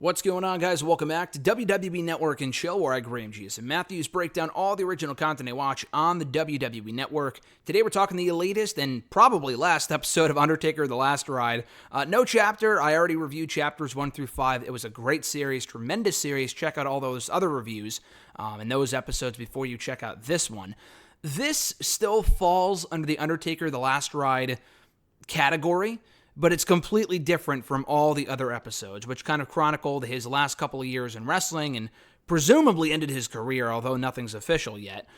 What's going on, guys? Welcome back to WWE Network and Chill, where I, Graham G.S. and Matthews, break down all the original content I watch on the WWE Network. Today we're talking the latest and probably last episode of Undertaker: The Last Ride. No chapter. I already reviewed chapters 1 through 5. It was a great series, tremendous series. Check out all those other reviews and those episodes before you check out this one. This still falls under the Undertaker: The Last Ride category, but it's completely different from all the other episodes, which kind of chronicled his last couple of years in wrestling and presumably ended his career, although nothing's official yet.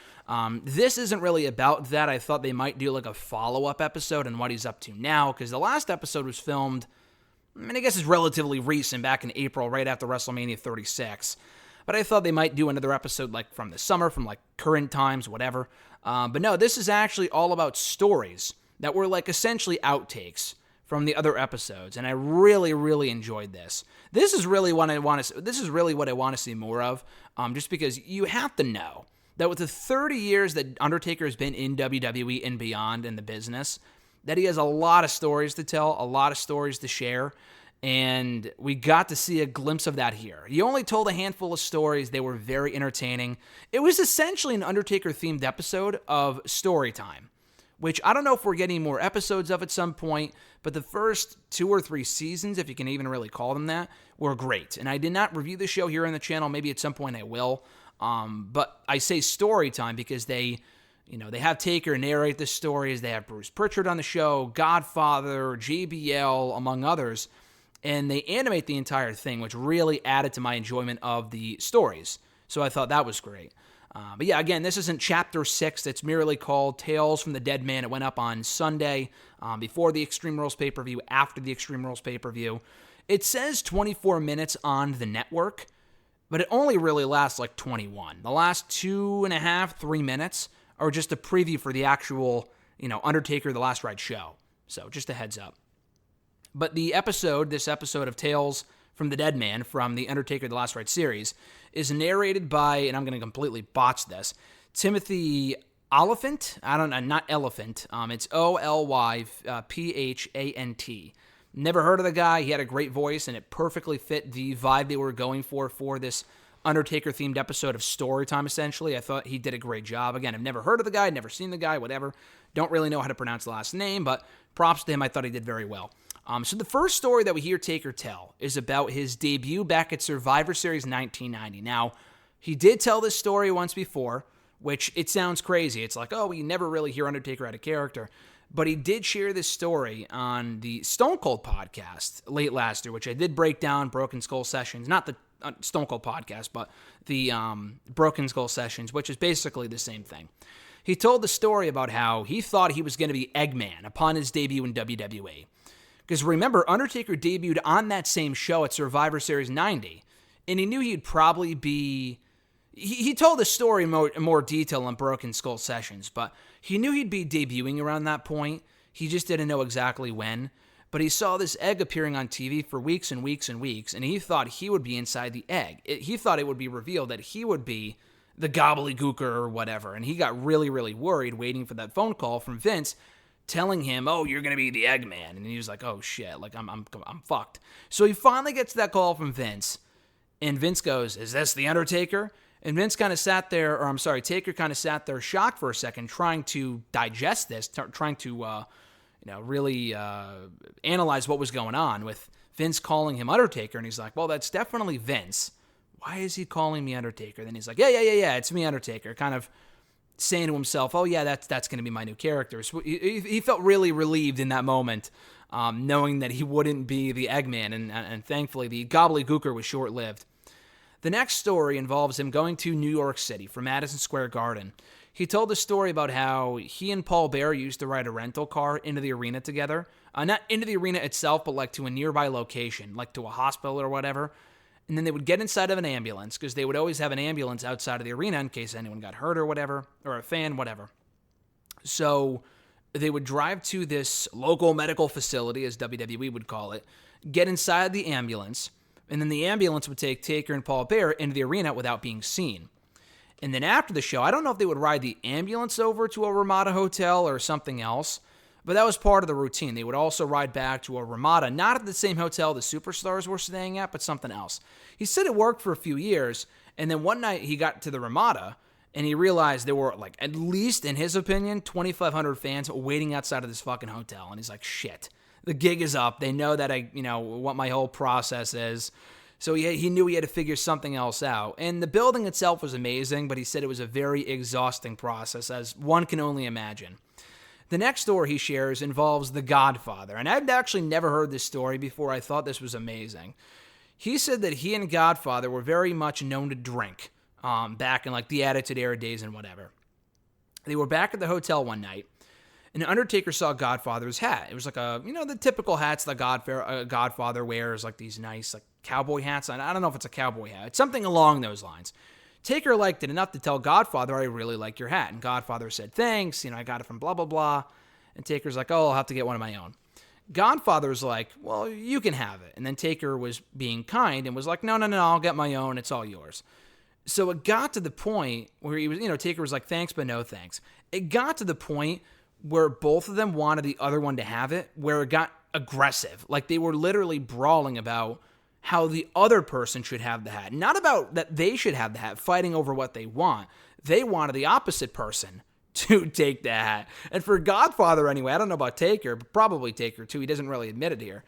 This isn't really about that. I thought they might do like a follow-up episode on what he's up to now, because the last episode was filmed, I guess it's relatively recent, back in April, right after WrestleMania 36. But I thought they might do another episode like from the summer, from like current times, whatever. But no, this is actually all about stories that were like essentially outtakes from the other episodes, and I really, really enjoyed this. This is really what I want to see more of, just because you have to know that with the 30 years that Undertaker has been in WWE and beyond in the business, that he has a lot of stories to tell, a lot of stories to share, and we got to see a glimpse of that here. He only told a handful of stories. They were very entertaining. It was essentially an Undertaker-themed episode of story time, which I don't know if we're getting more episodes of at some point, but the first 2 or 3 seasons, if you can even really call them that, were great. And I did not review the show here on the channel. Maybe at some point I will. But I say story time because they have Taker narrate the stories. They have Bruce Pritchard on the show, Godfather, JBL, among others. And they animate the entire thing, which really added to my enjoyment of the stories. So I thought that was great. But yeah, again, this isn't Chapter 6. It's merely called Tales from the Deadman. It went up on Sunday, before the Extreme Rules pay-per-view, after the Extreme Rules pay-per-view. It says 24 minutes on the network, but it only really lasts like 21. The last 2.5, 3 minutes are just a preview for the actual, Undertaker: The Last Ride show. So just a heads up. But this episode of Tales from the Deadman from the Undertaker: The Last Ride series is narrated by, and I'm going to completely botch this, Timothy Olyphant. Not Elephant. It's Olyphant. Never heard of the guy. He had a great voice, and it perfectly fit the vibe they were going for this Undertaker-themed episode of Storytime, essentially. I thought he did a great job. Again, I've never heard of the guy, never seen the guy, whatever. Don't really know how to pronounce the last name, but props to him. I thought he did very well. So the first story that we hear Taker tell is about his debut back at Survivor Series 1990. Now, he did tell this story once before, which it sounds crazy. It's like, we never really hear Undertaker out of character. But he did share this story on the Stone Cold podcast late last year, which I did break down, Broken Skull Sessions. Not the Stone Cold podcast, but the Broken Skull Sessions, which is basically the same thing. He told the story about how he thought he was going to be Eggman upon his debut in WWE. Because remember, Undertaker debuted on that same show at Survivor Series 90, and he knew he'd probably be... He told the story in more detail on Broken Skull Sessions, but he knew he'd be debuting around that point. He just didn't know exactly when. But he saw this egg appearing on TV for weeks and weeks and weeks, and he thought he would be inside the egg. He thought it would be revealed that he would be the gobbledygooker or whatever, and he got really, really worried waiting for that phone call from Vince telling him, you're going to be the Eggman. And he was like, oh, shit, like, I'm fucked. So he finally gets that call from Vince, and Vince goes, is this the Undertaker? And Taker kind of sat there shocked for a second, trying to digest this, trying to, really analyze what was going on with Vince calling him Undertaker. And he's like, well, that's definitely Vince. Why is he calling me Undertaker? Then he's like, yeah, it's me, Undertaker, kind of saying to himself, oh yeah, that's going to be my new character. So he felt really relieved in that moment, knowing that he wouldn't be the Eggman, and thankfully the gobbledygooker was short-lived. The next story involves him going to New York City for Madison Square Garden. He told a story about how he and Paul Bearer used to ride a rental car into the arena together. Not into the arena itself, but like to a nearby location, like to a hospital or whatever. And then they would get inside of an ambulance, because they would always have an ambulance outside of the arena in case anyone got hurt or whatever, or a fan, whatever. So they would drive to this local medical facility, as WWE would call it, get inside the ambulance, and then the ambulance would take Taker and Paul Bearer into the arena without being seen. And then after the show, I don't know if they would ride the ambulance over to a Ramada hotel or something else, But that was part of the routine. They would also ride back to a Ramada, not at the same hotel the superstars were staying at, but something else. He said it worked for a few years, and then one night he got to the Ramada, and he realized there were, like, at least, in his opinion, 2,500 fans waiting outside of this fucking hotel. And he's like, shit, the gig is up. They know that what my whole process is. So he knew he had to figure something else out. And the building itself was amazing, but he said it was a very exhausting process, as one can only imagine. The next story he shares involves The Godfather, and I'd actually never heard this story before. I thought this was amazing. He said that he and Godfather were very much known to drink back in like the Attitude Era days and whatever. They were back at the hotel one night, and Undertaker saw Godfather's hat. It was like the typical hats that Godfather wears, like these nice like cowboy hats. I don't know if it's a cowboy hat. It's something along those lines. Taker liked it enough to tell Godfather, I really like your hat. And Godfather said, thanks, I got it from blah, blah, blah. And Taker's like, oh, I'll have to get one of my own. Godfather's like, well, you can have it. And then Taker was being kind and was like, no, I'll get my own. It's all yours. So it got to the point where he was, Taker was like, thanks, but no thanks. It got to the point where both of them wanted the other one to have it, where it got aggressive. Like they were literally brawling about how the other person should have the hat. Not about that they should have the hat, fighting over what they want. They wanted the opposite person to take the hat. And for Godfather anyway, I don't know about Taker, but probably Taker too. He doesn't really admit it here.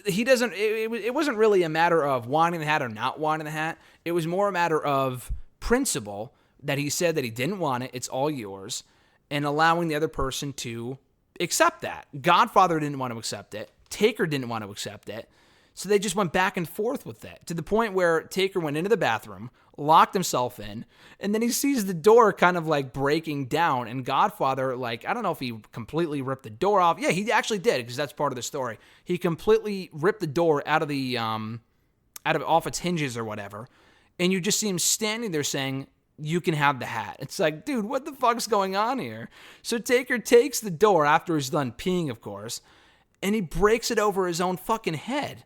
It wasn't really a matter of wanting the hat or not wanting the hat. It was more a matter of principle that he said that he didn't want it. It's all yours. And allowing the other person to accept that. Godfather didn't want to accept it. Taker didn't want to accept it. So they just went back and forth with it to the point where Taker went into the bathroom, locked himself in, and then he sees the door kind of like breaking down. And Godfather, like, I don't know if he completely ripped the door off. Yeah, he actually did, because that's part of the story. He completely ripped the door out of off its hinges or whatever. And you just see him standing there saying, you can have the hat. It's like, dude, what the fuck's going on here? So Taker takes the door after he's done peeing, of course, and he breaks it over his own fucking head.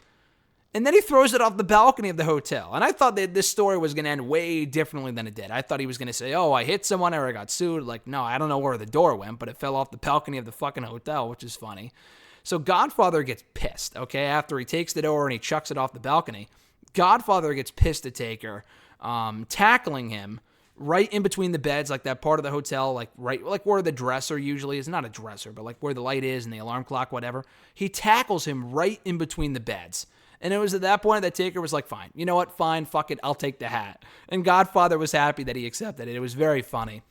And then he throws it off the balcony of the hotel. And I thought that this story was going to end way differently than it did. I thought he was going to say, oh, I hit someone or I got sued. Like, no, I don't know where the door went, but it fell off the balcony of the fucking hotel, which is funny. So Godfather gets pissed, okay? After he takes the door and he chucks it off the balcony, Godfather gets pissed at Taker, tackling him right in between the beds, like that part of the hotel, like right, like where the dresser usually is. Not a dresser, but like where the light is and the alarm clock, whatever. He tackles him right in between the beds. And it was at that point that Taker was like, fine, you know what, fine, fuck it, I'll take the hat. And Godfather was happy that he accepted it. It was very funny.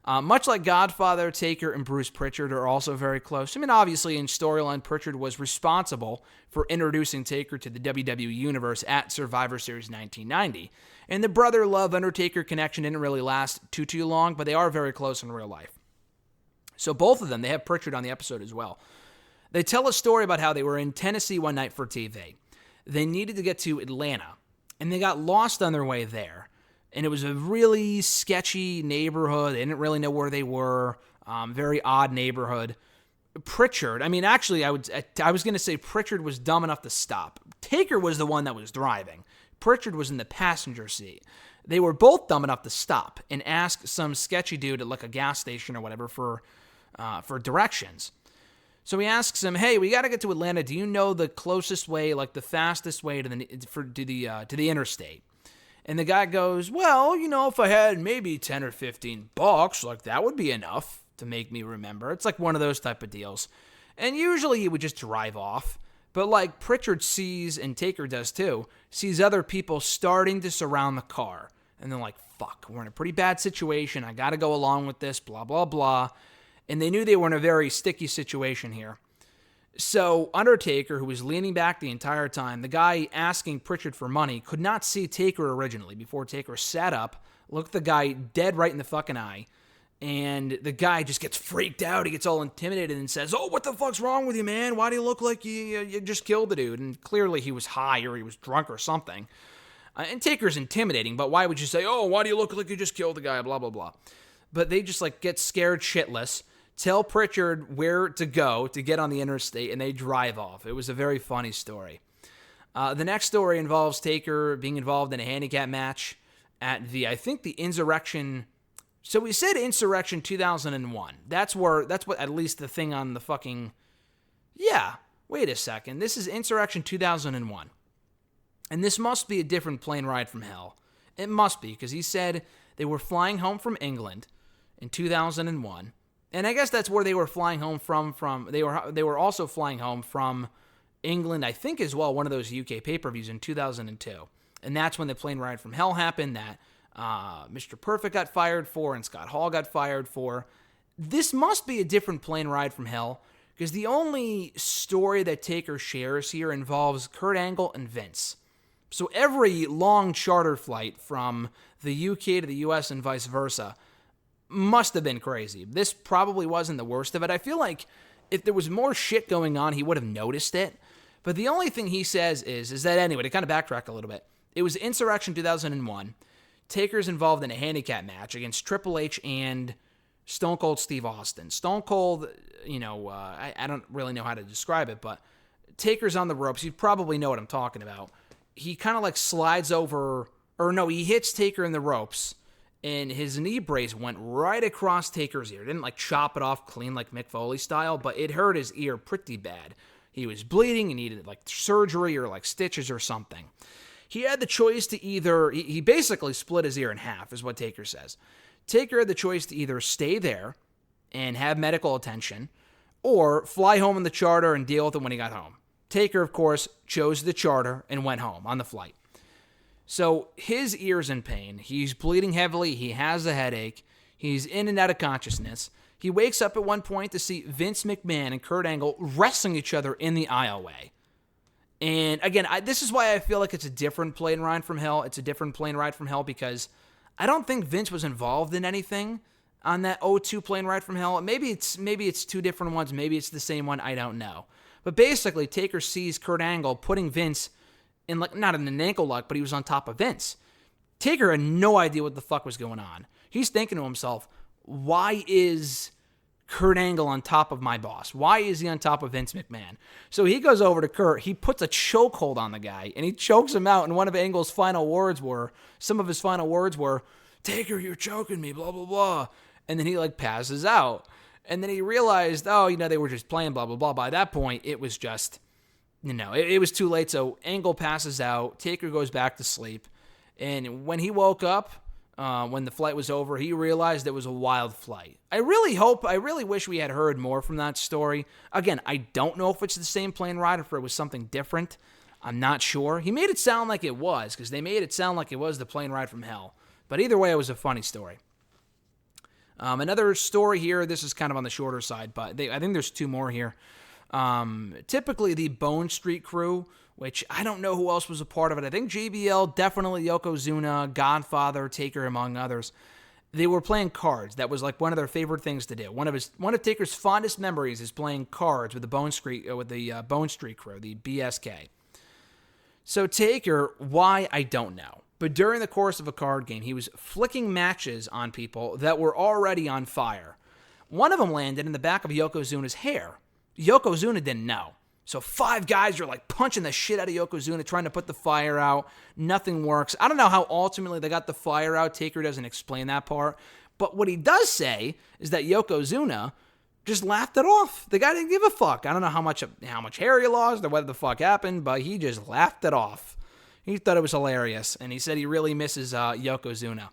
Much like Godfather, Taker and Bruce Pritchard are also very close. I mean, obviously in storyline, Pritchard was responsible for introducing Taker to the WWE Universe at Survivor Series 1990. And the brother-love Undertaker connection didn't really last too long, but they are very close in real life. So both of them, they have Pritchard on the episode as well. They tell a story about how they were in Tennessee one night for TV. They needed to get to Atlanta, and they got lost on their way there. And it was a really sketchy neighborhood. They didn't really know where they were. Very odd neighborhood. Pritchard, I mean, actually, I was going to say Pritchard was dumb enough to stop. Taker was the one that was driving. Pritchard was in the passenger seat. They were both dumb enough to stop and ask some sketchy dude at like a gas station or whatever for directions. So he asks him, hey, we got to get to Atlanta. Do you know the closest way, like the fastest way to the interstate? And the guy goes, well, if I had maybe 10 or 15 bucks, like that would be enough to make me remember. It's like one of those type of deals. And usually he would just drive off. But like Pritchard sees, and Taker does too, sees other people starting to surround the car. And they're like, fuck, we're in a pretty bad situation. I got to go along with this, blah, blah, blah. And they knew they were in a very sticky situation here. So Undertaker, who was leaning back the entire time, the guy asking Pritchard for money, could not see Taker originally before Taker sat up, looked the guy dead right in the fucking eye, and the guy just gets freaked out. He gets all intimidated and says, oh, what the fuck's wrong with you, man? Why do you look like you just killed the dude? And clearly he was high or he was drunk or something. And Taker's intimidating, but why would you say, oh, why do you look like you just killed the guy, blah, blah, blah. But they just like get scared shitless, tell Pritchard where to go to get on the interstate, and they drive off. It was a very funny story. The next story involves Taker being involved in a handicap match at I think the Insurrection So we said Insurrection 2001. That's what at least the thing on the fucking... Yeah, wait a second. This is Insurrection 2001. And this must be a different plane ride from hell. It must be, because he said they were flying home from England in 2001. And I guess that's where they were flying home from. They were also flying home from England, I think as well, one of those UK pay-per-views in 2002. And that's when the plane ride from hell happened that Mr. Perfect got fired for and Scott Hall got fired for. This must be a different plane ride from hell, because the only story that Taker shares here involves Kurt Angle and Vince. So every long charter flight from the UK to the US and vice versa must have been crazy. This probably wasn't the worst of it. I feel like if there was more shit going on, he would have noticed it. But the only thing he says is that anyway, to kind of backtrack a little bit, it was Insurrection 2001. Taker's involved in a handicap match against Triple H and Stone Cold Steve Austin. Stone Cold, I don't really know how to describe it, but Taker's on the ropes. You probably know what I'm talking about. He kind of like slides over, he hits Taker in the ropes, and his knee brace went right across Taker's ear. Didn't like chop it off clean like Mick Foley style, but it hurt his ear pretty bad. He was bleeding and needed like surgery or like stitches or something. He had the choice to either, he basically split his ear in half, is what Taker says. Taker had the choice to either stay there and have medical attention or fly home in the charter and deal with it when he got home. Taker, of course, chose the charter and went home on the flight. So his ear's in pain. He's bleeding heavily. He has a headache. He's in and out of consciousness. He wakes up at one point to see Vince McMahon and Kurt Angle wrestling each other in the aisleway. And again, this is why I feel like it's a different plane ride from hell. It's a different plane ride from hell because I don't think Vince was involved in anything on that 02 plane ride from hell. Maybe it's two different ones. Maybe it's the same one. I don't know. But basically, Taker sees Kurt Angle putting Vince in not in an ankle lock, but he was on top of Vince. Taker had no idea what the fuck was going on. He's thinking to himself, why is Kurt Angle on top of my boss? Why is he on top of Vince McMahon? So he goes over to Kurt, he puts a chokehold on the guy, and he chokes him out, and some of his final words were, Taker, you're choking me, blah, blah, blah. And then he passes out. And then he realized, they were just playing, blah, blah, blah. By that point, it was just, it was too late. So Angle passes out, Taker goes back to sleep. And when he woke up, when the flight was over, he realized it was a wild flight. I really wish we had heard more from that story. Again, I don't know if it's the same plane ride or if it was something different. I'm not sure. He made it sound like it was, because they made it sound like it was the plane ride from hell. But either way, it was a funny story. Another story here, this is kind of on the shorter side, but I think there's two more here. Typically the Bone Street crew, which I don't know who else was a part of it. I think JBL, definitely Yokozuna, Godfather, Taker, among others. They were playing cards. That was one of their favorite things to do. One of Taker's fondest memories is playing cards with the Bone Street crew, the BSK. So Taker, why, I don't know. But during the course of a card game, he was flicking matches on people that were already on fire. One of them landed in the back of Yokozuna's hair. Yokozuna didn't know. So 5 guys are punching the shit out of Yokozuna, trying to put the fire out. Nothing works. I don't know how ultimately they got the fire out. Taker doesn't explain that part. But what he does say is that Yokozuna just laughed it off. The guy didn't give a fuck. I don't know how much hair he lost or what the fuck happened, but he just laughed it off. He thought it was hilarious, and he said he really misses Yokozuna.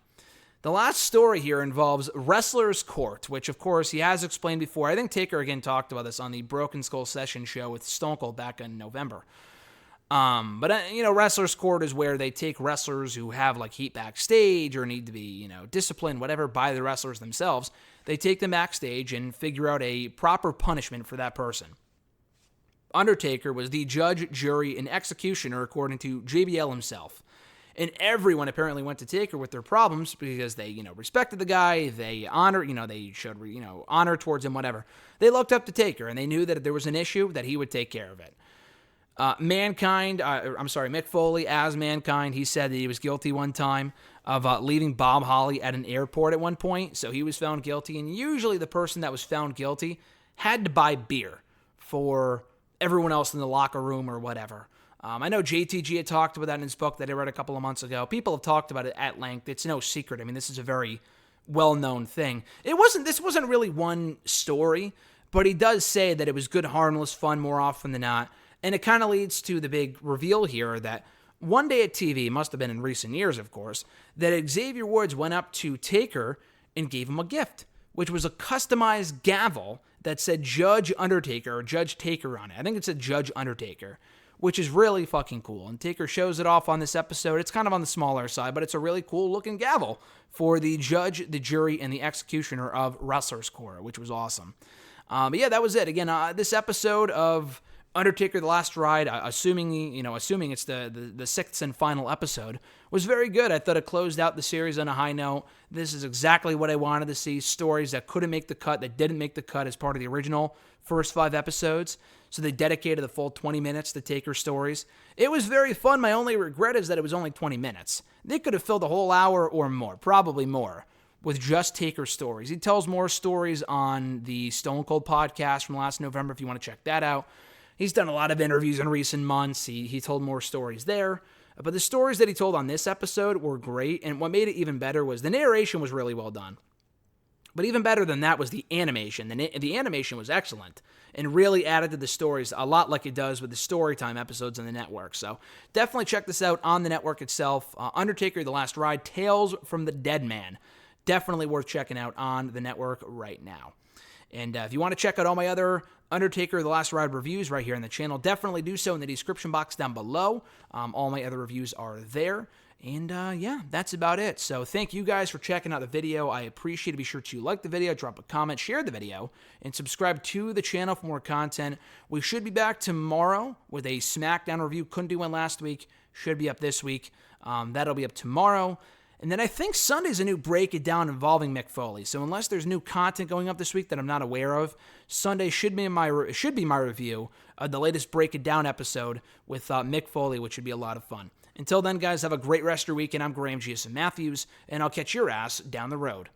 The last story here involves Wrestler's Court, which, of course, he has explained before. I think Taker, again, talked about this on the Broken Skull Session show with Stone Cold back in November. Wrestler's Court is where they take wrestlers who have, heat backstage or need to be, disciplined, whatever, by the wrestlers themselves. They take them backstage and figure out a proper punishment for that person. Undertaker was the judge, jury, and executioner, according to JBL himself. And everyone apparently went to Taker with their problems because they, respected the guy, they they showed, honor towards him, whatever. They looked up to Taker, and they knew that if there was an issue, that he would take care of it. Mick Foley, as Mankind, he said that he was guilty one time of leaving Bob Holly at an airport at one point, so he was found guilty, and usually the person that was found guilty had to buy beer for everyone else in the locker room or whatever. I know JTG had talked about that in his book that I read a couple of months ago. People have talked about it at length. It's no secret. I mean, this is a very well-known thing. This wasn't really one story, but he does say that it was good, harmless fun more often than not. And it kind of leads to the big reveal here that one day at TV, must have been in recent years, of course, that Xavier Woods went up to Taker and gave him a gift, which was a customized gavel that said Judge Undertaker or Judge Taker on it. I think it said Judge Undertaker, which is really fucking cool. And Taker shows it off on this episode. It's kind of on the smaller side, but it's a really cool looking gavel for the judge, the jury, and the executioner of Wrestlers Corps, which was awesome. But yeah, that was it. Again, this episode of Undertaker: The Last Ride, assuming it's the sixth and final episode, was very good. I thought it closed out the series on a high note. This is exactly what I wanted to see. Stories that couldn't make the cut, that didn't make the cut as part of the original first 5 episodes. So they dedicated the full 20 minutes to Taker stories. It was very fun. My only regret is that it was only 20 minutes. They could have filled a whole hour or more, probably more, with just Taker stories. He tells more stories on the Stone Cold podcast from last November if you want to check that out. He's done a lot of interviews in recent months. He told more stories there. But the stories that he told on this episode were great, and what made it even better was the narration was really well done. But even better than that was the animation. The animation was excellent and really added to the stories a lot like it does with the Storytime episodes on the network. So definitely check this out on the network itself. Undertaker: The Last Ride, Tales from the Deadman. Definitely worth checking out on the network right now. And if you want to check out all my other Undertaker: The Last Ride reviews right here on the channel, definitely do so in the description box down below. All my other reviews are there. And yeah, that's about it. So thank you guys for checking out the video. I appreciate it. Be sure to like the video, drop a comment, share the video, and subscribe to the channel for more content. We should be back tomorrow with a SmackDown review. Couldn't do one last week. Should be up this week. That'll be up tomorrow. And then I think Sunday's a new Break It Down involving Mick Foley. So unless there's new content going up this week that I'm not aware of, Sunday should be my review of the latest Break It Down episode with Mick Foley, which should be a lot of fun. Until then, guys, have a great rest of your week, and I'm Graham G.S. Matthews, and I'll catch your ass down the road.